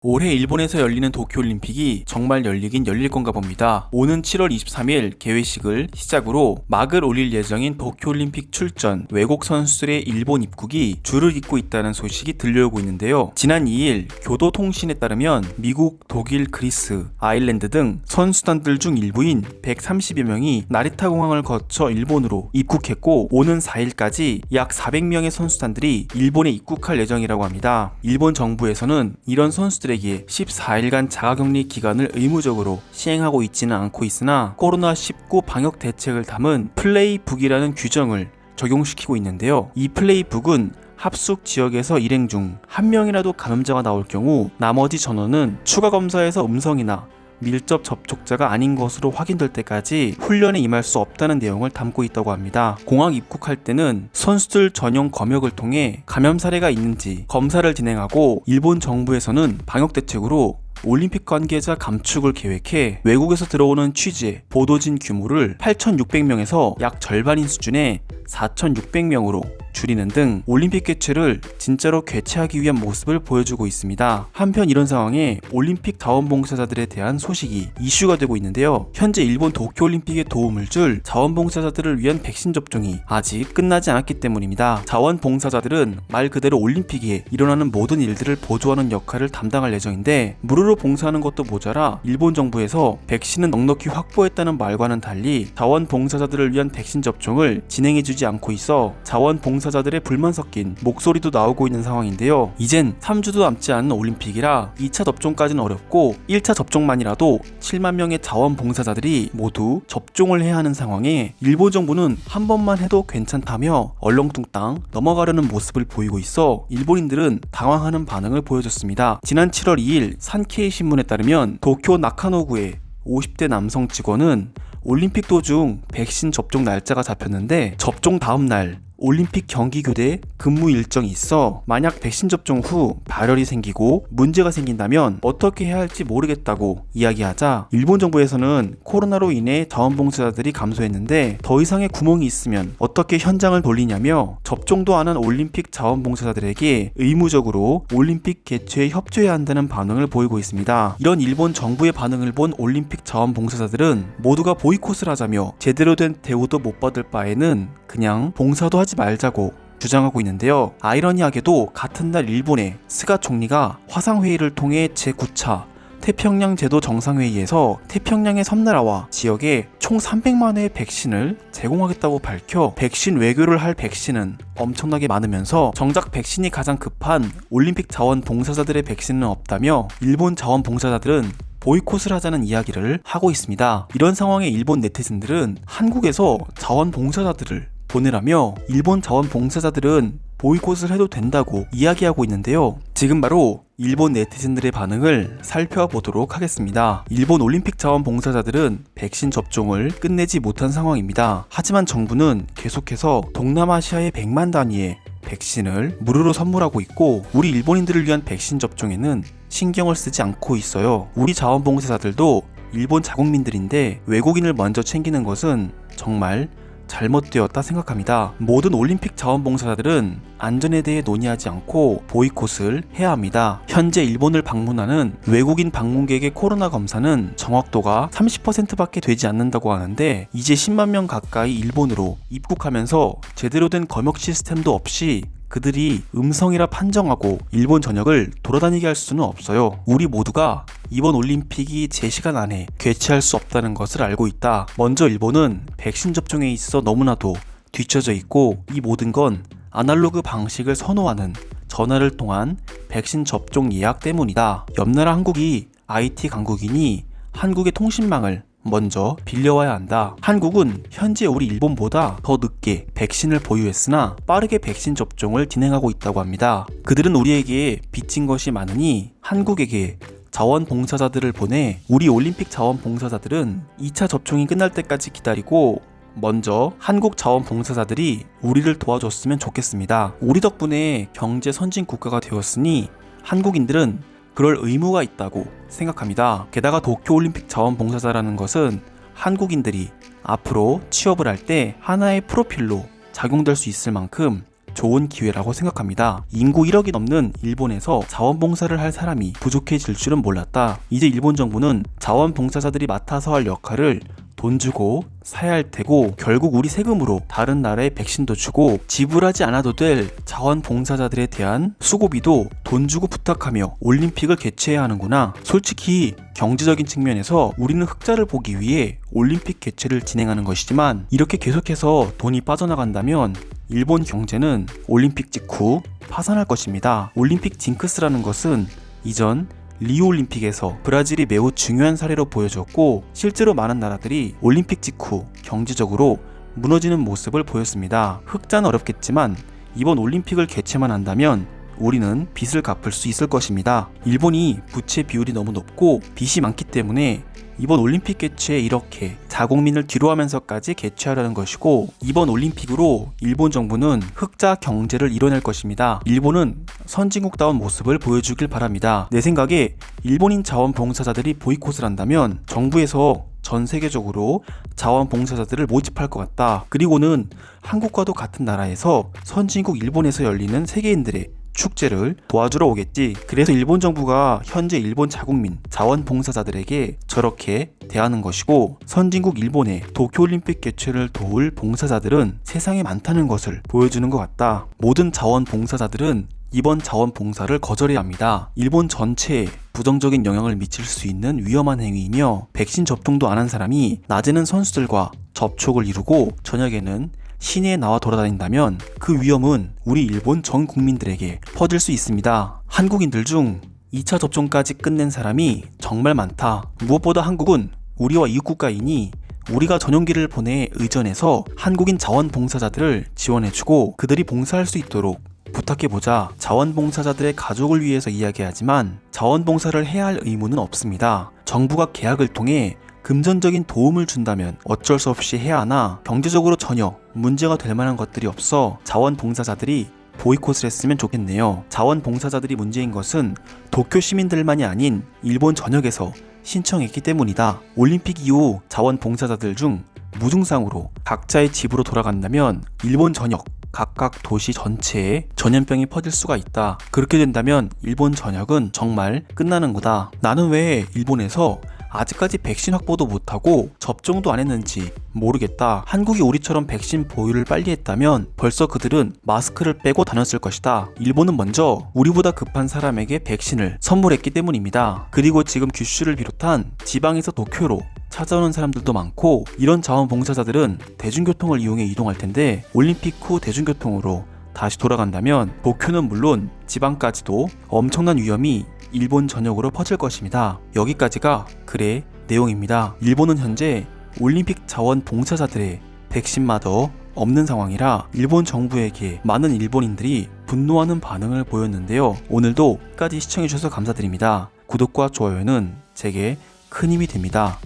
올해 일본에서 열리는 도쿄올림픽이 정말 열리긴 열릴 건가 봅니다. 오는 7월 23일 개회식을 시작으로 막을 올릴 예정인 도쿄올림픽 출전 외국 선수들의 일본 입국이 줄을 잇고 있다는 소식이 들려오고 있는데요. 지난 2일 교도통신에 따르면 미국, 독일, 그리스, 아일랜드 등 선수단들 중 일부인 130여 명이 나리타 공항을 거쳐 일본으로 입국했고 오는 4일까지 약 400명의 선수단들이 일본에 입국할 예정이라고 합니다. 일본 정부에서는 이런 선수들 에게 14일간 자가격리 기간을 의무적으로 시행하고 있지는 않고 있으나 코로나19 방역 대책을 담은 플레이북이라는 규정을 적용시키고 있는데요. 이 플레이북은 합숙 지역에서 일행 중 한 명이라도 감염자가 나올 경우 나머지 전원은 추가 검사에서 음성이나 밀접 접촉자가 아닌 것으로 확인될 때까지 훈련에 임할 수 없다는 내용을 담고 있다고 합니다. 공항 입국할 때는 선수들 전용 검역을 통해 감염 사례가 있는지 검사를 진행하고 일본 정부에서는 방역 대책으로 올림픽 관계자 감축을 계획해 외국에서 들어오는 취재, 보도진 규모를 8,600명에서 약 절반인 수준의 4,600명으로 줄이는 등 올림픽 개최를 진짜로 개최하기 위한 모습을 보여주고 있습니다. 한편 이런 상황에 올림픽 자원봉사자들에 대한 소식이 이슈가 되고 있는데요. 현재 일본 도쿄올림픽에 도움을 줄 자원봉사자들을 위한 백신 접종이 아직 끝나지 않았기 때문입니다. 자원봉사자들은 말 그대로 올림픽에 일어나는 모든 일들을 보조하는 역할을 담당할 예정인데 무료로 봉사하는 것도 모자라 일본 정부에서 백신은 넉넉히 확보했다는 말과는 달리 자원봉사자들을 위한 백신 접종을 진행해주지 않고 있어 자원봉사자들의 불만 섞인 목소리도 나오고 있는 상황인데요. 이젠 3주도 남지 않은 올림픽이라 2차 접종까지는 어렵고 1차 접종만이라도 7만 명의 자원봉사자들이 모두 접종을 해야 하는 상황에 일본 정부는 한 번만 해도 괜찮다며 얼렁뚱땅 넘어가려는 모습을 보이고 있어 일본인들은 당황하는 반응을 보여줬습니다. 지난 7월 2일 산케이 신문에 따르면 도쿄 나카노구의 50대 남성 직원은 올림픽 도중 백신 접종 날짜가 잡혔는데 접종 다음 날 올림픽 경기 교대 근무 일정이 있어 만약 백신 접종 후 발열이 생기고 문제가 생긴다면 어떻게 해야 할지 모르겠다고 이야기하자 일본 정부에서는 코로나로 인해 자원봉사자들이 감소했는데 더 이상의 구멍이 있으면 어떻게 현장을 돌리냐며 접종도 안 한 올림픽 자원봉사자들에게 의무적으로 올림픽 개최에 협조해야 한다는 반응을 보이고 있습니다. 이런 일본 정부의 반응을 본 올림픽 자원봉사자들은 모두가 보이콧을 하자며 제대로 된 대우도 못 받을 바에는 그냥 봉사도 하지 말자고 주장하고 있는데요. 아이러니하게도 같은 날 일본의 스가 총리가 화상회의를 통해 제9차 태평양 제도 정상회의에서 태평양의 섬나라와 지역에 총 300만 회의 백신을 제공하겠다고 밝혀 백신 외교를 할 백신은 엄청나게 많으면서 정작 백신이 가장 급한 올림픽 자원봉사자들의 백신은 없다며 일본 자원봉사자들은 보이콧을 하자는 이야기를 하고 있습니다. 이런 상황에 일본 네티즌들은 한국에서 자원봉사자들을 보내라며 일본 자원봉사자들은 보이콧을 해도 된다고 이야기하고 있는데요. 지금 바로 일본 네티즌들의 반응을 살펴보도록 하겠습니다. 일본 올림픽 자원봉사자들은 백신 접종을 끝내지 못한 상황입니다. 하지만 정부는 계속해서 동남아시아의 100만 단위의 백신을 무료로 선물하고 있고 우리 일본인들을 위한 백신 접종에는 신경을 쓰지 않고 있어요. 우리 자원봉사자들도 일본 자국민들인데 외국인을 먼저 챙기는 것은 정말 잘못되었다 생각합니다. 모든 올림픽 자원봉사자들은 안전에 대해 논의하지 않고 보이콧을 해야 합니다. 현재 일본을 방문하는 외국인 방문객의 코로나 검사는 정확도가 30%밖에 되지 않는다고 하는데 이제 10만 명 가까이 일본으로 입국하면서 제대로 된 검역 시스템도 없이 그들이 음성이라 판정하고 일본 전역을 돌아다니게 할 수는 없어요. 우리 모두가 이번 올림픽이 제 시간 안에 개최할 수 없다는 것을 알고 있다. 먼저 일본은 백신 접종에 있어 너무나도 뒤처져 있고 이 모든 건 아날로그 방식을 선호하는 전화를 통한 백신 접종 예약 때문이다. 옆나라 한국이 IT 강국이니 한국의 통신망을 먼저 빌려와야 한다. 한국은 현재 우리 일본보다 더 늦게 백신을 보유했으나 빠르게 백신 접종을 진행하고 있다고 합니다. 그들은 우리에게 빚진 것이 많으니 한국에게 자원봉사자들을 보내 우리 올림픽 자원봉사자들은 2차 접종이 끝날 때까지 기다리고 먼저 한국 자원봉사자들이 우리를 도와줬으면 좋겠습니다. 우리 덕분에 경제 선진 국가가 되었으니 한국인들은 그럴 의무가 있다고 생각합니다. 게다가 도쿄올림픽 자원봉사자라는 것은 한국인들이 앞으로 취업을 할 때 하나의 프로필로 작용될 수 있을 만큼 좋은 기회라고 생각합니다. 인구 1억이 넘는 일본에서 자원봉사를 할 사람이 부족해질 줄은 몰랐다. 이제 일본 정부는 자원봉사자들이 맡아서 할 역할을 돈 주고 사야 할 테고, 결국 우리 세금으로 다른 나라에 백신도 주고 지불하지 않아도 될 자원봉사자들에 대한 수고비도 돈 주고 부탁하며 올림픽을 개최해야 하는구나. 솔직히 경제적인 측면에서 우리는 흑자를 보기 위해 올림픽 개최를 진행하는 것이지만, 이렇게 계속해서 돈이 빠져나간다면 일본 경제는 올림픽 직후 파산할 것입니다. 올림픽 징크스라는 것은 이전 리우올림픽에서 브라질이 매우 중요한 사례로 보여줬고, 실제로 많은 나라들이 올림픽 직후 경제적으로 무너지는 모습을 보였습니다. 흑자는 어렵겠지만 이번 올림픽을 개최만 한다면 우리는 빚을 갚을 수 있을 것입니다. 일본이 부채 비율이 너무 높고 빚이 많기 때문에 이번 올림픽 개최에 이렇게 자국민을 뒤로하면서까지 개최하려는 것이고, 이번 올림픽으로 일본 정부는 흑자 경제를 이뤄낼 것입니다. 일본은 선진국다운 모습을 보여주길 바랍니다. 내 생각에 일본인 자원봉사자들이 보이콧을 한다면 정부에서 전 세계적으로 자원봉사자들을 모집할 것 같다. 그리고는 한국과도 같은 나라에서 선진국 일본에서 열리는 세계인들의 축제를 도와주러 오겠지. 그래서 일본 정부가 현재 일본 자국민 자원봉사자들에게 저렇게 대하는 것이고, 선진국 일본의 도쿄올림픽 개최를 도울 봉사자들은 세상에 많다는 것을 보여주는 것 같다. 모든 자원봉사자들은 이번 자원봉사를 거절해야 합니다. 일본 전체에 부정적인 영향을 미칠 수 있는 위험한 행위이며, 백신 접종도 안 한 사람이 낮에는 선수들과 접촉을 이루고 저녁에는 시내에 나와 돌아다닌다면 그 위험은 우리 일본 전 국민들에게 퍼질 수 있습니다. 한국인들 중 2차 접종까지 끝낸 사람이 정말 많다. 무엇보다 한국은 우리와 이웃국가이니 우리가 전용기를 보내 의전해서 한국인 자원봉사자들을 지원해주고 그들이 봉사할 수 있도록 부탁해보자. 자원봉사자들의 가족을 위해서 이야기하지만 자원봉사를 해야 할 의무는 없습니다. 정부가 계약을 통해 금전적인 도움을 준다면 어쩔 수 없이 해야 하나, 경제적으로 전혀 문제가 될 만한 것들이 없어 자원봉사자들이 보이콧을 했으면 좋겠네요. 자원봉사자들이 문제인 것은 도쿄 시민들만이 아닌 일본 전역에서 신청했기 때문이다. 올림픽 이후 자원봉사자들 중 무증상으로 각자의 집으로 돌아간다면 일본 전역 각각 도시 전체에 전염병이 퍼질 수가 있다. 그렇게 된다면 일본 전역은 정말 끝나는 거다. 나는 왜 일본에서 아직까지 백신 확보도 못하고 접종도 안 했는지 모르겠다. 한국이 우리처럼 백신 보유를 빨리 했다면 벌써 그들은 마스크를 빼고 다녔을 것이다. 일본은 먼저 우리보다 급한 사람에게 백신을 선물했기 때문입니다. 그리고 지금 규슈를 비롯한 지방에서 도쿄로 찾아오는 사람들도 많고, 이런 자원봉사자들은 대중교통을 이용해 이동할 텐데 올림픽 후 대중교통으로 다시 돌아간다면 도쿄는 물론 지방까지도 엄청난 위험이 일본 전역으로 퍼질 것입니다. 여기까지가 글의 내용입니다. 일본은 현재 올림픽 자원봉사자들의 백신마저 없는 상황이라 일본 정부에게 많은 일본인들이 분노하는 반응을 보였는데요. 오늘도 끝까지 시청해주셔서 감사드립니다. 구독과 좋아요는 제게 큰 힘이 됩니다.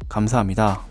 감사합니다.